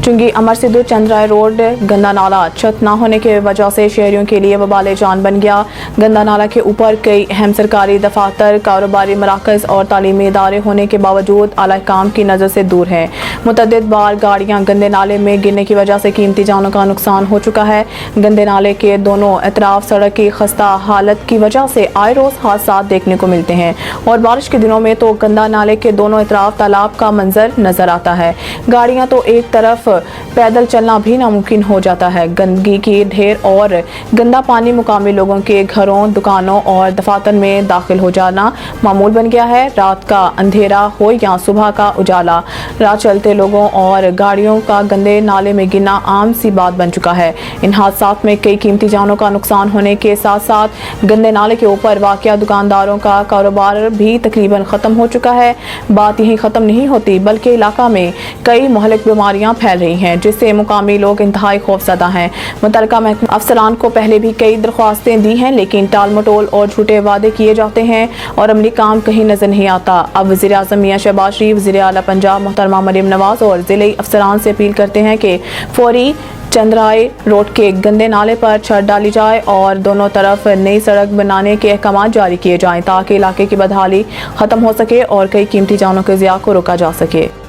चुंगी अमर सिद्धू चंद्राय रोड गंदा नाला छत न होने की वजह से शहरियों के लिए वबाल जान बन गया। गंदा नाला के ऊपर कई अहम सरकारी दफातर, कारोबारी मराकज़ और तालीमी इदारे होने के बावजूद आला काम की नज़र से दूर हैं। मुतअद्दिद बार गाड़ियाँ गंदे नाले में गिरने की वजह से कीमती जानों का नुकसान हो चुका है। गंदे नाले के दोनों अतराफ सड़क की खस्ता हालत की वजह से आए रोज़ हादसा देखने को मिलते हैं और बारिश के दिनों में तो गंदा नाले के दोनों अतराफ तालाब का मंजर नजर आता है। गाड़ियाँ तो एक तरफ, पैदल चलना भी नामुमकिन हो जाता है। गंदगी की ढेर और गंदा पानी मुकामी लोगों के घरों, दुकानों और दफातर में दाखिल हो जाना मामूल बन गया है। रात का अंधेरा हो या सुबह का उजाला, राह चलते लोगों और गाड़ियों का गंदे नाले में गिरना आम सी बात बन चुका है। इन हादसात में कई कीमती जानों का नुकसान होने के साथ साथ गंदे नाले के ऊपर वाक़या दुकानदारों का कारोबार भी तकरीबन ख़त्म हो चुका है। बात यही ख़त्म नहीं होती बल्कि इलाका में कई मुहलिक बीमारियां फैल रही हैं, जिससे मुकामी लोग इंतहाई खौफज़दा हैं। मुतल्लिका महकमा अफसरान को पहले भी कई दरख्वास्तें दी हैं, लेकिन टाल मटोल और झूठे वादे किए जाते हैं और अमली काम कहीं नजर नहीं आता। अब वज़ीर आज़म मियां शहबाज शरीफ, वज़ीर आला पंजाब मोहतरमा मरियम नवाज और ज़िले अफसरान से अपील करते हैं कि फौरी चंद्राय रोड के गंदे नाले पर छत डाली जाए और दोनों तरफ नई सड़क बनाने के अहकाम जारी किए जाएं ताकि इलाके की बदहाली खत्म हो सके और कई कीमती जानों के ज़िया को रोका जा सके।